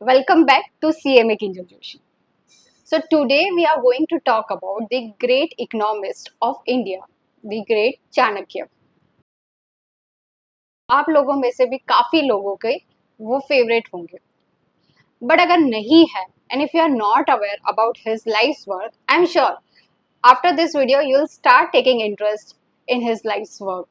Welcome back to CMA Kinjal Joshi. So today we are going to talk about the great economist of India, the great Chanakya. आप लोगों में से भी काफी लोगों के वो फेवरेट होंगे, बट अगर नहीं है and if you are not aware about his life's work, I'm sure after this video you'll start taking interest in his life's work.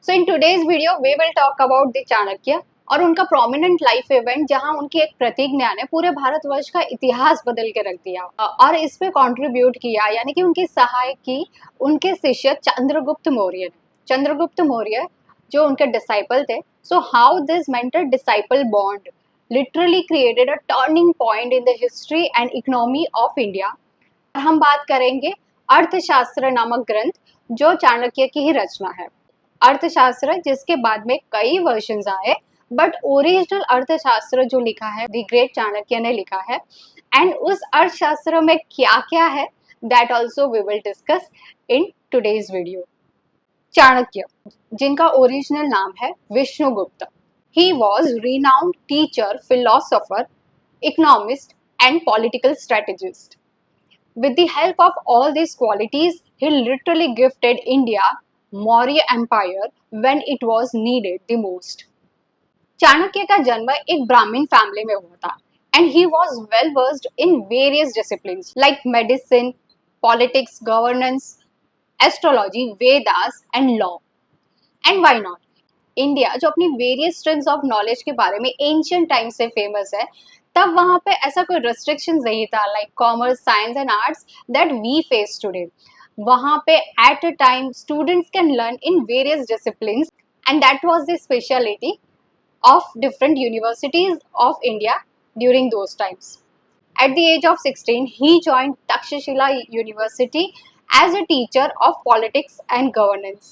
So in today's video we will talk about the Chanakya और उनका prominent life event जहां उनकी एक प्रतिज्ञा ने पूरे भारतवर्ष का इतिहास बदल के रख दिया और इस पे कंट्रीब्यूट किया, यानी कि उनकी सहायक की उनके शिष्य चंद्रगुप्त मौर्य ने। चंद्रगुप्त मौर्य जो उनके डिसाइपल थे। So how this mentor disciple bond literally created a turning point in the history and economy of India. हम बात करेंगे अर्थशास्त्र नामक ग्रंथ जो चाणक्य की ही रचना है। अर्थशास्त्र जिसके बाद में कई वर्जन्स आए, बट ओरिजिनल अर्थशास्त्र जो लिखा है द ग्रेट चाणक्य ने लिखा है। एंड उस अर्थशास्त्र में क्या क्या है that also we will discuss in today's video. Chanakya जिनका ओरिजिनल नाम है Vishnugupta, he was renowned teacher, philosopher, economist and political strategist. With the help of all these qualities, he literally gifted India Maurya Empire when it was needed the most. Chanakya का जन्म एक ब्राह्मण family में हुआ था and he was well versed in various disciplines like medicine, politics, governance, astrology, Vedas and law. And why not? India जो अपनी various streams of knowledge के बारे में एंशियंट टाइम से फेमस है, तब वहां पे ऐसा कोई रिस्ट्रिक्शन नहीं था like commerce, science and arts that we face today. वहां पे at a time students can learn in various disciplines and that was the speciality of different universities of India during those times. At the age of 16, he joined Takshashila University as a teacher of politics and governance.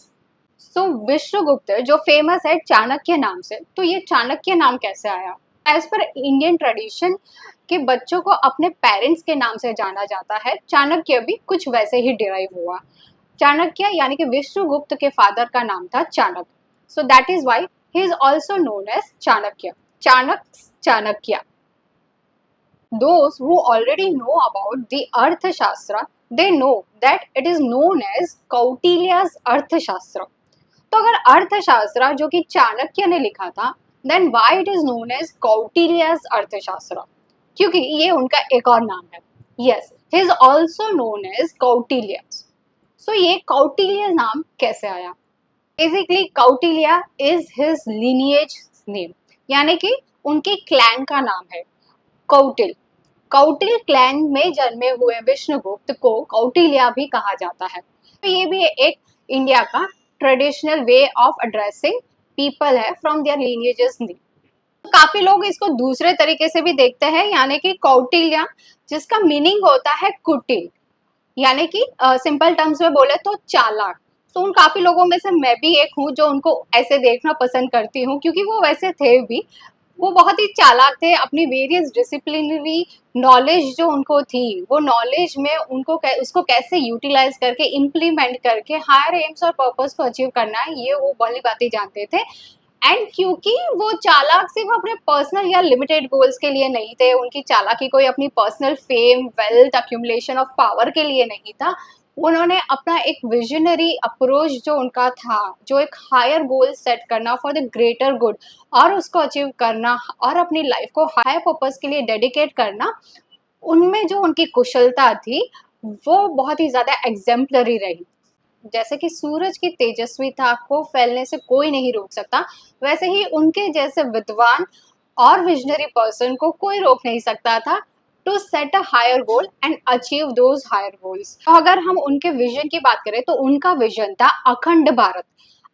So Vishnugupta जो famous है चाणक्य नाम से, तो ये चाणक्य नाम कैसे आया? As per Indian tradition के बच्चों को अपने पेरेंट्स के नाम से जाना जाता है, चाणक्य भी कुछ वैसे ही डिराइव हुआ. चाणक्य यानी कि विष्णुगुप्त के फादर का नाम था Chanakya. So that is why he is also known as Chanakya. Chanakya. Those who already know about the Arthashastra, they know that it is known as Kautilya's Arthashastra. तो अगर अर्थशास्त्र जो कि चाणक्य ने लिखा था, then why it is known as Kautilya's Arthashastra? क्योंकि ये उनका एक और नाम है. Yes, he is also known as Kautilya. So ये कौटिल्य नाम कैसे आया? Basically Kautilya is his lineage name, यानी कि उनके क्लैन का नाम है कौटिल. कौटिल क्लैन में जन्मे हुए विष्णुगुप्त को कौटिल्य भी कहा जाता है. तो ये भी एक इंडिया का traditional way of addressing people है फ्रॉम देयर लिनिएजेस नेम. काफी लोग इसको दूसरे तरीके से भी देखते हैं, यानी कि कौटिल्य जिसका मीनिंग होता है कुटिल, यानी कि सिंपल टर्म्स में बोले तो चालाक. तो उन काफी लोगों में से मैं भी एक हूँ जो उनको ऐसे देखना पसंद करती हूँ, क्योंकि वो वैसे थे भी, वो बहुत ही चालाक थे. अपनी वेरियस डिसिप्लिनरी नॉलेज जो उनको थी, वो नॉलेज में उनको उसको कैसे यूटिलाइज करके इम्प्लीमेंट करके हायर एम्स और पर्पस को अचीव करना है, ये वो भली बातें जानते थे. एंड क्योंकि वो चालाक सिर्फ अपने पर्सनल या लिमिटेड गोल्स के लिए नहीं थे, उनकी चालाकी कोई अपनी personal fame, wealth, accumulation of power के लिए नहीं था. उन्होंने अपना एक विजनरी अप्रोच जो उनका था, जो एक हायर गोल सेट करना फॉर द ग्रेटर गुड और उसको अचीव करना और अपनी लाइफ को हायर पर्पस के लिए डेडिकेट करना, उनमें जो उनकी कुशलता थी वो बहुत ही ज़्यादा एग्जेम्पलरी रही. जैसे कि सूरज की तेजस्विता को फैलने से कोई नहीं रोक सकता, वैसे ही उनके जैसे विद्वान और विजनरी पर्सन को कोई रोक नहीं सकता था to set a higher goal and achieve those higher goals. अगर हम उनके विजन की बात करें तो उनका विजन था अखंड भारत.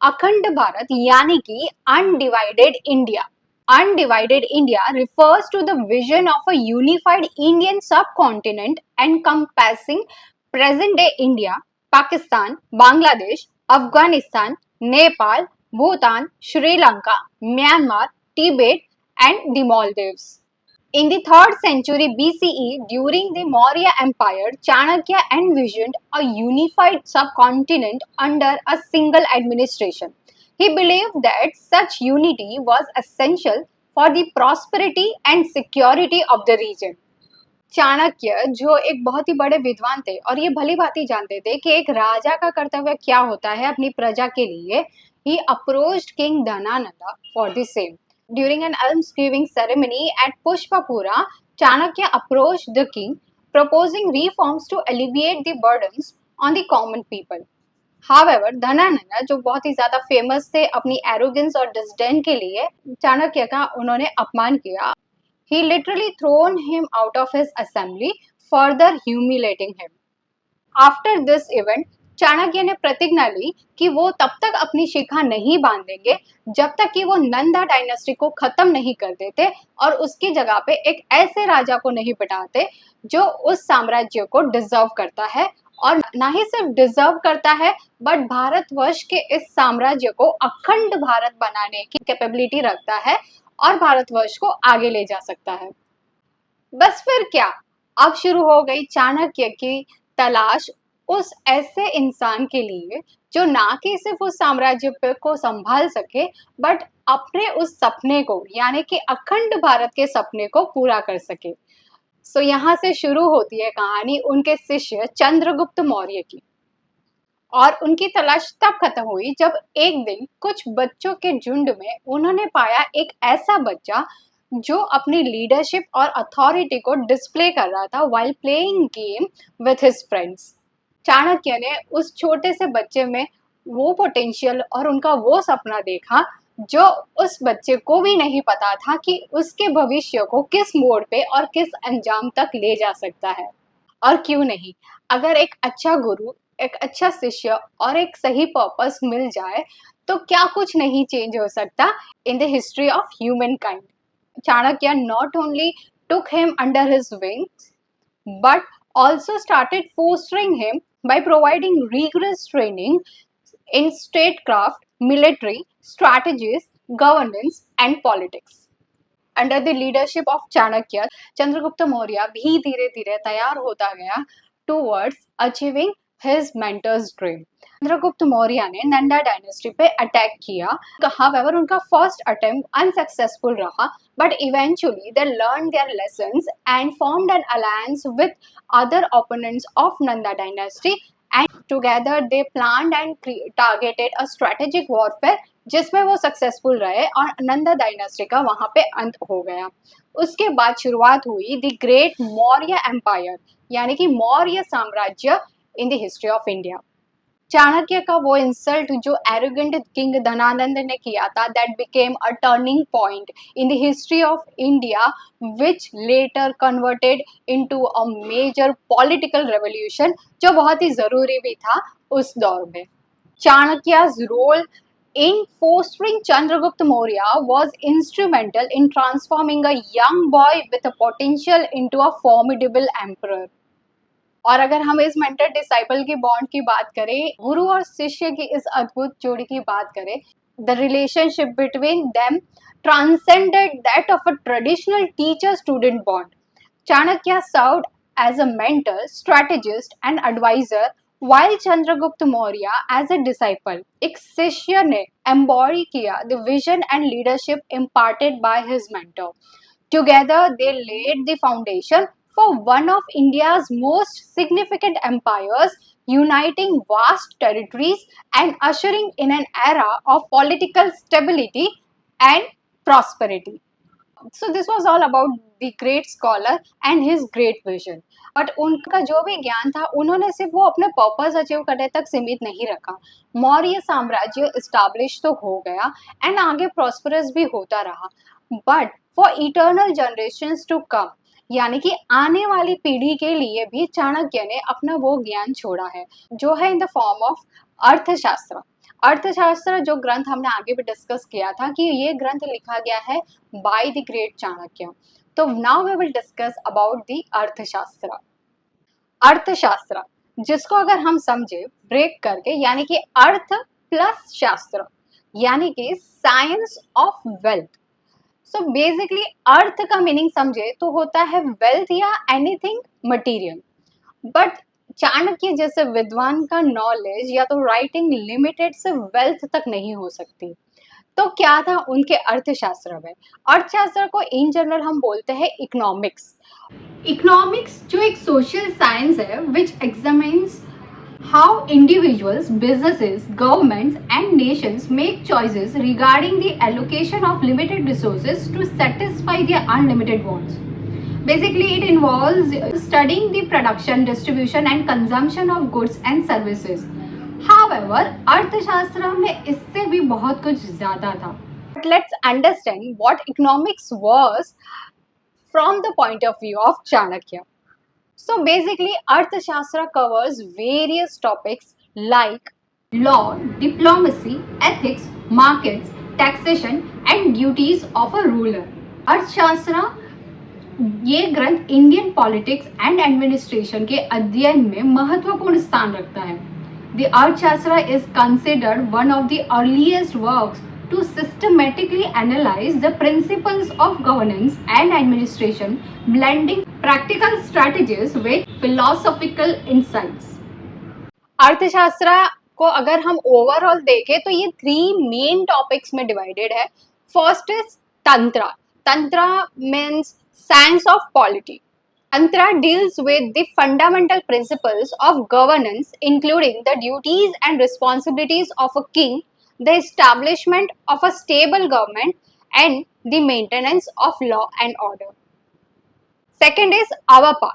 अखंड भारत यानी कि undivided India. Undivided India refers to the vision of a unified Indian subcontinent encompassing present-day India, Pakistan, Bangladesh, Afghanistan, Nepal, Bhutan, Sri Lanka, Myanmar, Tibet, and the Maldives. In the 3rd century BCE, during the Maurya Empire, Chanakya envisioned a unified subcontinent under a single administration. He believed that such unity was essential for the prosperity and security of the region. Chanakya जो एक बहुत ही बड़े विद्वान थे और ये भली भांति जानते थे कि एक राजा का कर्तव्य क्या होता है अपनी प्रजा के लिए, he approached King Dhanananda for the same. During an almsgiving ceremony at Pushpapura, Chanakya approached the king, proposing reforms to alleviate the burdens on the common people. However, धनानंदा जो बहुत ही ज्यादा फेमस थे अपनी एरोगेंस और डिस्डेन के लिए, चाणक्य का उन्होंने अपमान किया. He literally thrown him out of his assembly, further humiliating him. After this event, Chanakya ने प्रतिज्ञा ली कि वो तब तक अपनी शिखा नहीं बांधेंगे जब तक कि वो नंदा डायनेस्टी को खत्म नहीं कर देते और उसकी जगह पे एक ऐसे राजा को नहीं बिठाते जो उस साम्राज्य को डिजर्व करता है, और ना ही सिर्फ डिजर्व करता है बट भारतवर्ष के इस साम्राज्य को अखंड भारत बनाने की कैपेबिलिटी रखता है और भारतवर्ष को आगे ले जा सकता है. बस फिर क्या, अब शुरू हो गई चाणक्य की तलाश उस ऐसे इंसान के लिए जो ना कि सिर्फ उस साम्राज्य को संभाल सके बट अपने उस सपने को यानी कि अखंड भारत के सपने को पूरा कर सके. सो यहाँ से शुरू होती है कहानी उनके शिष्य चंद्रगुप्त मौर्य की. और उनकी तलाश तब खत्म हुई जब एक दिन कुछ बच्चों के झुंड में उन्होंने पाया एक ऐसा बच्चा जो अपनी लीडरशिप और अथॉरिटी को डिस्प्ले कर रहा था while playing game with his friends. Chanakya ने उस छोटे से बच्चे में वो पोटेंशियल और उनका वो सपना देखा जो उस बच्चे को भी नहीं पता था कि उसके भविष्य को किस मोड़ पे और किस अंजाम तक ले जा सकता है. और क्यों नहीं, अगर एक अच्छा गुरु, एक अच्छा शिष्य और एक सही पर्पस मिल जाए तो क्या कुछ नहीं चेंज हो सकता इन the history of human kind. Chanakya not only took him under his wings but also started fostering him by providing rigorous training in statecraft, military, strategies, governance and politics. Under the leadership of Chanakya, Chandragupta Maurya भी धीरे धीरे तैयार होता गया towards achieving his mentor's dream. Chandragupta Maurya ने Nanda dynasty पे attack किया. However, उनका फर्स्ट अटेम्प्ट अनसक्सेसफुल रहा, but eventually they learned their lessons and formed an alliance with other opponents of Nanda dynasty, and together they planned and targeted a strategic warfare जिसमें वो successful रहे और Nanda dynasty का वहां पे अंत हो गया. उसके बाद शुरुआत हुई द ग्रेट मौर्य एम्पायर यानी कि मौर्य साम्राज्य इन the history of India. Chanakya का वो इंसल्ट जो एरोगेंट किंग धनानंद ने किया था, that became a turning point in the history of India which later converted into a major political revolution जो बहुत ही जरूरी भी था उस दौर में. Chanakya's role in fostering Chandragupta Maurya was instrumental in transforming a young boy with a potential into a formidable emperor. और अगर हम इस मेंटर डिसाइपल की बॉन्ड की बात करें, गुरु और शिष्य की इस अद्भुत जोड़ी की बात करें, the relationship between them transcended that of a traditional teacher student bond. Chanakya served as a mentor, strategist and advisor while Chandragupta Maurya as a disciple. एक शिष्य ने एम्बॉडी किया the vision and leadership imparted by his mentor. Together they laid the foundation for one of India's most significant empires, uniting vast territories and ushering in an era of political stability and prosperity. So this was all about the great scholar and his great vision. But उनका जो भी ज्ञान था उन्होंने सिर्फ वो अपने purpose achieve करने तक सीमित नहीं रखा. मौर्य साम्राज्य इस्टेब्लिश तो हो गया एंड आगे प्रॉस्परस भी होता रहा, but for eternal generations to come यानी कि आने वाली पीढ़ी के लिए भी चाणक्य ने अपना वो ज्ञान छोड़ा है जो है इन द फॉर्म ऑफ अर्थशास्त्र. अर्थशास्त्र जो ग्रंथ हमने आगे भी डिस्कस किया था कि ये ग्रंथ लिखा गया है बाय द ग्रेट चाणक्य. तो now we will discuss about the Arthashastra. Arthashastra जिसको अगर हम समझे ब्रेक करके यानी कि अर्थ प्लस शास्त्र यानी कि science of wealth. So basically earth का मीनिंग समझे तो होता है वेल्थ या एनीथिंग मटेरियल. बट चाणक्य जैसे विद्वान का नॉलेज या तो राइटिंग लिमिटेड से वेल्थ तक नहीं हो सकती. तो क्या था उनके अर्थशास्त्र में? अर्थशास्त्र को इन जनरल हम बोलते हैं इकोनॉमिक्स। इकोनॉमिक्स जो एक सोशल साइंस है विच examines how individuals, businesses, governments and nations make choices regarding the allocation of limited resources to satisfy their unlimited wants. Basically, it involves studying the production, distribution and consumption of goods and services. However, अर्थशास्त्र में इससे भी बहुत कुछ ज़्यादा था. But let's understand what economics was from the point of view of Chanakya. So basically, Arthashastra covers various topics like law, diplomacy, ethics, markets, taxation and duties of a ruler. अर्थशास्त्र ये ग्रंथ इंडियन पॉलिटिक्स एंड एडमिनिस्ट्रेशन के अध्ययन में महत्वपूर्ण स्थान रखता है. The Arthashastra is considered one of the earliest works to systematically analyze the principles of governance and administration, blending practical strategies with philosophical insights. अर्थशास्त्र को अगर हम ओवरऑल देखें तो ये 3 मेन टॉपिक्स में डिवाइडेड है. फर्स्ट इज तंत्र. तंत्र means science of polity. Tantra deals with the fundamental principles of governance, including the duties and responsibilities of a king, the establishment of a stable government, and the maintenance of law and order. Second is Avapa,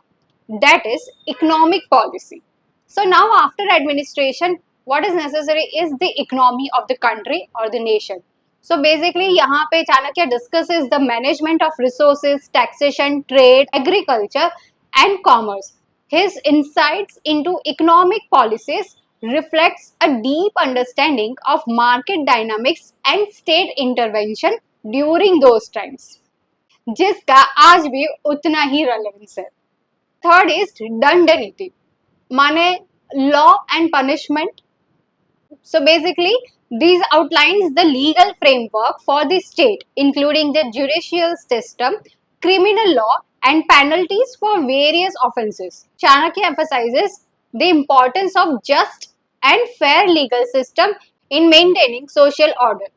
that is economic policy. So now after administration, what is necessary is the economy of the country or the nation. So basically यहाँ पे Chanakya discusses the management of resources, taxation, trade, agriculture and commerce. His insights into economic policies reflects a deep understanding of market dynamics and state intervention during those times, जिसका आज भी उतना ही relevance है. Third is दंडनीति, माने law and punishment. So basically, these outlines the legal framework for the state, including the judicial system, criminal law, and penalties for various offences. Chanakya emphasizes the importance of just and fair legal system in maintaining social order.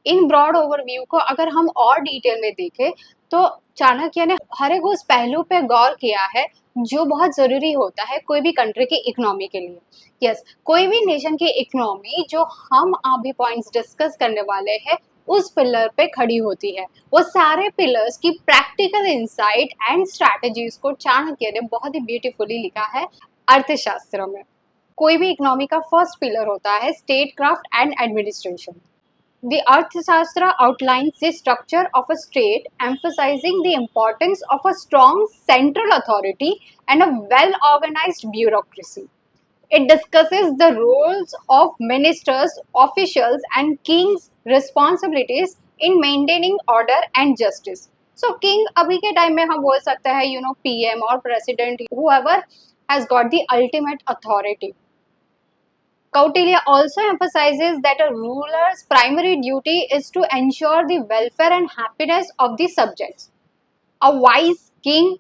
इन broad overview को अगर हम और detail में देखें तो चाणक्य ने हर एक उस पहलू पे गौर किया है जो बहुत ज़रूरी होता है कोई भी कंट्री की इकोनॉमी के लिए. यस, कोई भी नेशन की इकोनॉमी जो हम अभी पॉइंट्स डिस्कस करने वाले हैं उस पिलर पे खड़ी होती है. वो सारे पिलर्स की प्रैक्टिकल इंसाइट एंड स्ट्रैटेजीज को चाणक्य ने बहुत ही ब्यूटीफुली लिखा है अर्थशास्त्र में. कोई भी इकोनॉमी का फर्स्ट पिलर होता है state craft and administration. The Arthashastra outlines the structure of a state, emphasizing the importance of a strong central authority and a well-organized bureaucracy. It discusses the roles of ministers, officials, and kings' responsibilities in maintaining order and justice. So, king अभी के time में हम बोल सकते हैं, PM or president, whoever has got the ultimate authority. Kautilya also emphasizes that a ruler's primary duty is to ensure the welfare and happiness of the subjects. A wise king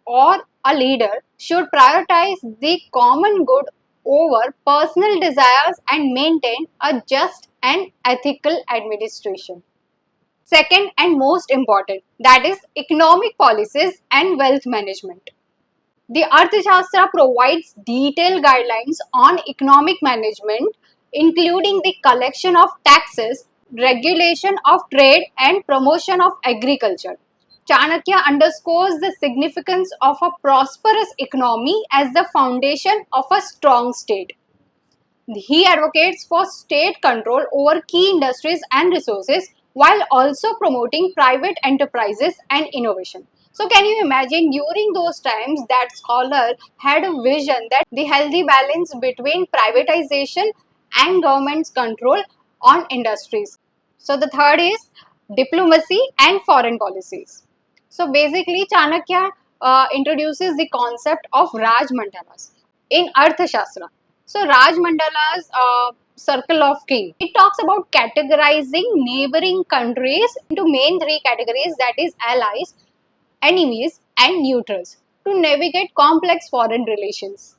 or a leader should prioritize the common good over personal desires and maintain a just and ethical administration. Second and most important, that is economic policies and wealth management. The Arthashastra provides detailed guidelines on economic management, including the collection of taxes, regulation of trade, and promotion of agriculture. Chanakya underscores the significance of a prosperous economy as the foundation of a strong state. He advocates for state control over key industries and resources while also promoting private enterprises and innovation. So can you imagine during those times that scholar had a vision that the healthy balance between privatization and government's control on industries. So the third is diplomacy and foreign policies. So basically Chanakya introduces the concept of Raj Mandalas in Arthashastra. So Raj Mandala's circle of king. It talks about categorizing neighboring countries into main 3 categories, that is allies, enemies and neutrals to navigate complex foreign relations.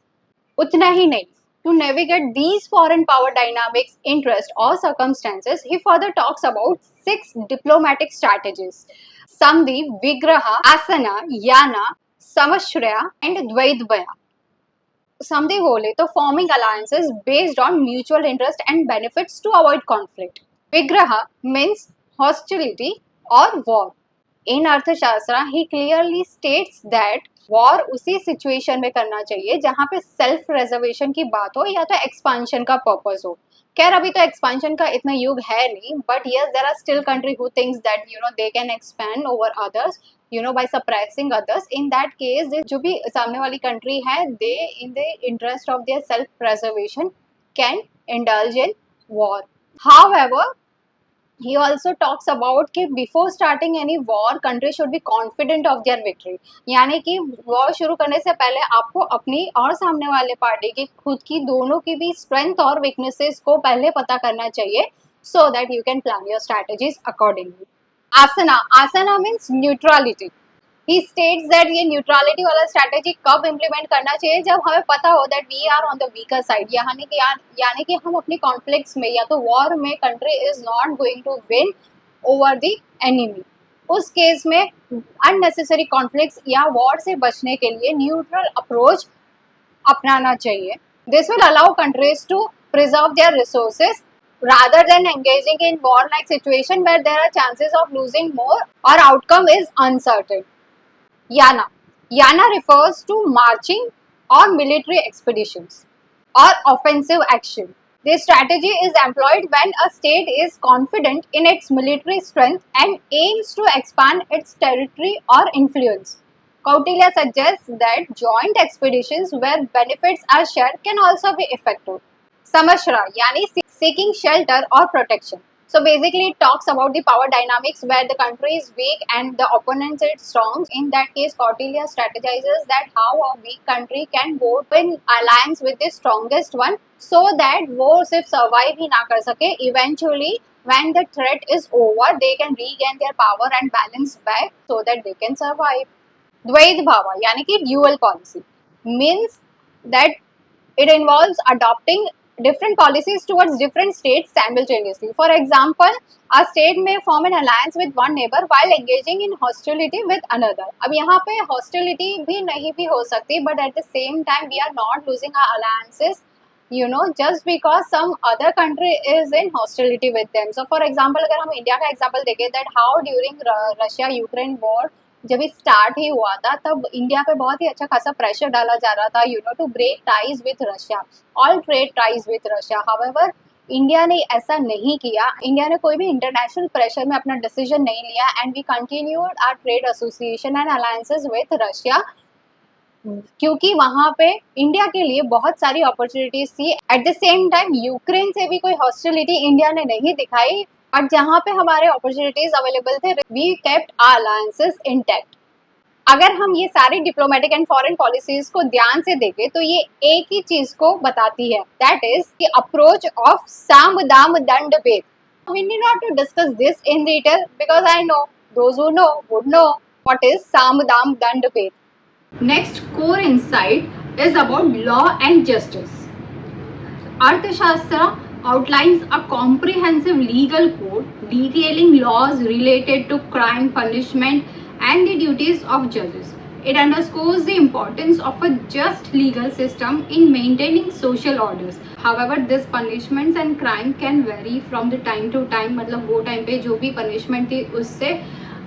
उतना ही नहीं, To navigate these foreign power dynamics, interest, or circumstances, he further talks about 6 diplomatic strategies: Sandhi, Vigraha, Asana, Yana, Samashraya, and Dvaidvaya. Something बोले तो forming alliances based on mutual interest and benefits to avoid conflict. Vigraha means hostility or war. In अर्थशास्त्र he clearly states that war उसी situation में करना चाहिए जहाँ पे self preservation की बात हो या तो expansion का purpose हो. खैर अभी तो expansion का इतना युग है नहीं, but yes there are still country who thinks that they can expand over others, by suppressing others. In that case जो भी सामने वाली country है, they in the interest of their self preservation can indulge in war. However, he also talks about कि before starting any war, country should be confident of their victory. यानी कि war शुरू करने से पहले आपको अपनी और सामने वाले पार्टी की खुद की दोनों की भी strength और weaknesses को पहले पता करना चाहिए, so that you can plan your strategies accordingly. Asana means neutrality. He states that ये न्यूट्रलिटी वाला स्ट्रैटेजी कब इम्प्लीमेंट करना चाहिए, जब हमें पता हो that we are on the weaker side, यानी कि हम अपनी कॉन्फ्लिक्ट्स में या तो वॉर में country is not going to win over the enemy. उस केस में अननेसेसरी कॉन्फ्लिक्ट्स या वॉर से बचने के लिए न्यूट्रल अप्रोच अपनाना चाहिए. This will allow countries to preserve their resources rather than engaging in war-like situation where there are chances of losing more or outcome is uncertain. Yana. Yana refers to marching or military expeditions or offensive action. This strategy is employed when a state is confident in its military strength and aims to expand its territory or influence. Kautilya suggests that joint expeditions where benefits are shared can also be effective. Samashra, yani seeking shelter or protection. So basically it talks about the power dynamics where the country is weak and the opponent is strong. In that case, Kautilya strategizes that how a weak country can go in alliance with the strongest one so that वो सिर्फ survive ही ना कर सके. Eventually, when the threat is over, they can regain their power and balance back so that they can survive. द्वैध भाव यानी कि dual policy means that it involves adopting different policies towards different states simultaneously. For example, a state may form an alliance with one neighbor while engaging in hostility with another. अब यहाँ पे hostility भी नहीं भी हो सकती, but at the same time we are not losing our alliances, just because some other country is in hostility with them. So for example, अगर हम इंडिया का example देखें that how during Russia Ukraine war जब ये start ही हुआ था तब India पे बहुत ही अच्छा खासा प्रेशर डाला जा रहा था to break ties with Russia, all trade ties with Russia. However India ने ऐसा नहीं किया. इंडिया ने कोई भी इंटरनेशनल प्रेशर में अपना डिसीजन नहीं लिया and we continued our trade association and alliances with Russia क्योंकि वहां पे इंडिया के लिए बहुत सारी अपॉर्चुनिटीज थी. At the same time Ukraine से भी कोई हॉस्टिलिटी इंडिया ने नहीं दिखाई, और जहां पे हमारे अपॉर्चुनिटीज अवेलेबल थे we kept our alliances intact. अगर हम ये सारी डिप्लोमेटिक एंड फॉरेन पॉलिसीज को ध्यान से देखें तो ये एक ही चीज को बताती है, that is the approach of sam dam dand bhed. We need not to discuss this in detail because I know those who know would know what is sam dam dand भेद. Next core insight is about law and justice. Arthashastra outlines a comprehensive legal code detailing laws related to crime punishment and the duties of judges. It underscores the importance of a just legal system in maintaining social orders. However, these punishments and crime can vary from the time to time. मतलब वो time पे जो भी punishment थी उससे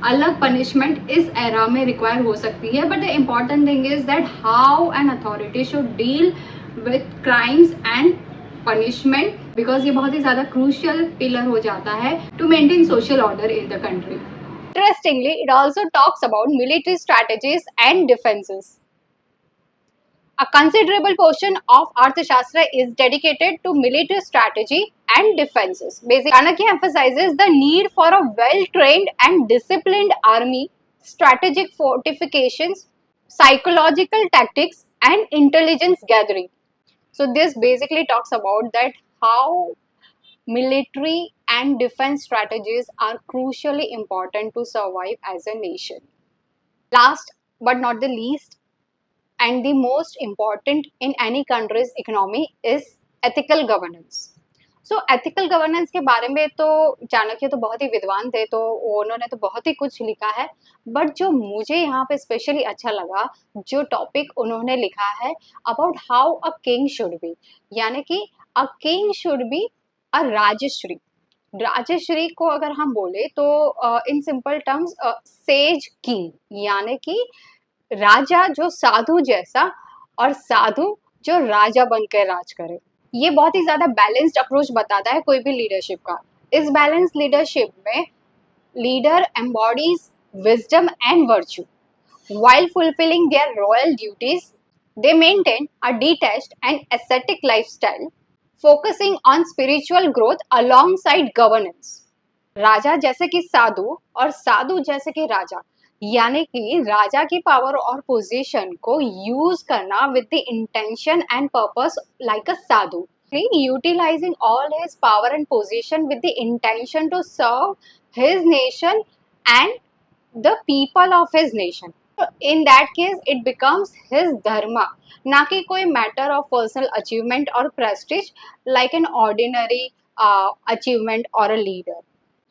अलग punishment इस era में रिक्वायर हो सकती है. But the important thing is that how an authority should deal with crimes and punishment, because ये बहुत ही ज़्यादा क्रूशियल पिलर हो जाता है to maintain social order in the country. Interestingly it also talks about military strategies and defences. A considerable portion of Arthashastra is dedicated to military strategy and defenses. Basically, Chanakya emphasizes the need for a well-trained and disciplined army, strategic fortifications, psychological tactics, and intelligence gathering. So this basically talks about that how military and defense strategies are crucially important to survive as a nation. Last but not the least, and the most important in any country's economy is ethical governance. So ethical governance के बारे में तो चाणक्य तो बहुत ही विद्वान थे, तो उन्होंने तो बहुत ही कुछ लिखा है। बट जो मुझे यहाँ पे स्पेशली अच्छा लगा, जो टॉपिक उन्होंने लिखा है about how a king should be, यानी कि a king should be a Rajshri. Rajshri को अगर हम बोले तो in simple terms sage king, यानी कि राजा जो साधु जैसा, और साधु जो राजा बनकर राज करे। ये बहुत ही ज्यादा बैलेंस्ड अप्रोच बताता है कोई भी लीडरशिप का। इस बैलेंस लीडरशिप में leader embodies wisdom and virtue while fulfilling their royal duties. They maintain a detached and ascetic lifestyle, focusing on spiritual growth alongside governance. राजा जैसे कि साधु और साधु जैसे कि राजा, यानी कि राजा की पावर और पोजीशन को यूज करना with the intention and purpose like a Sadhu, utilizing all his power and position with the intention to serve his nation and the people of his nation. So in that case it becomes his dharma, ना कि कोई matter of personal achievement और prestige like an ordinary achievement और a leader.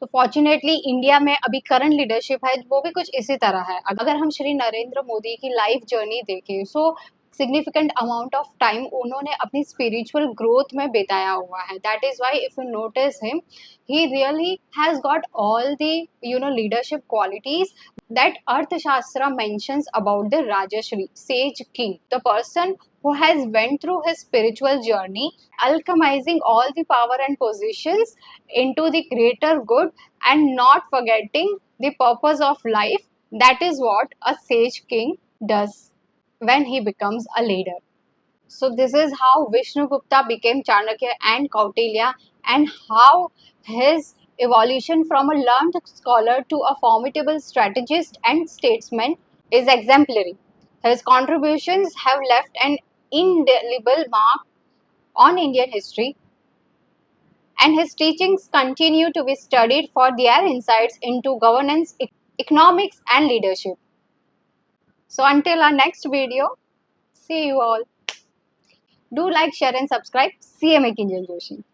तो fortunately India में अभी current leadership है वो भी कुछ इसी तरह है। अगर हम श्री नरेंद्र मोदी की लाइफ जर्नी देखें, so significant amount of time उन्होंने अपनी स्पिरिचुअल ग्रोथ में बिताया हुआ है। That is why if you notice him, he really has got all the leadership qualities that Arthashastra mentions about the Rajashri, sage king, the person who has went through his spiritual journey, alchemizing all the power and positions into the greater good and not forgetting the purpose of life. That is what a sage king does when he becomes a leader. So this is how Vishnugupta became Chanakya and Kautilya, and how his evolution from a learned scholar to a formidable strategist and statesman is exemplary. His contributions have left an indelible mark on Indian history, and his teachings continue to be studied for their insights into governance, economics, and leadership. So until our next video, see you all. Do like, share, and subscribe. CMA Kinjal Joshi.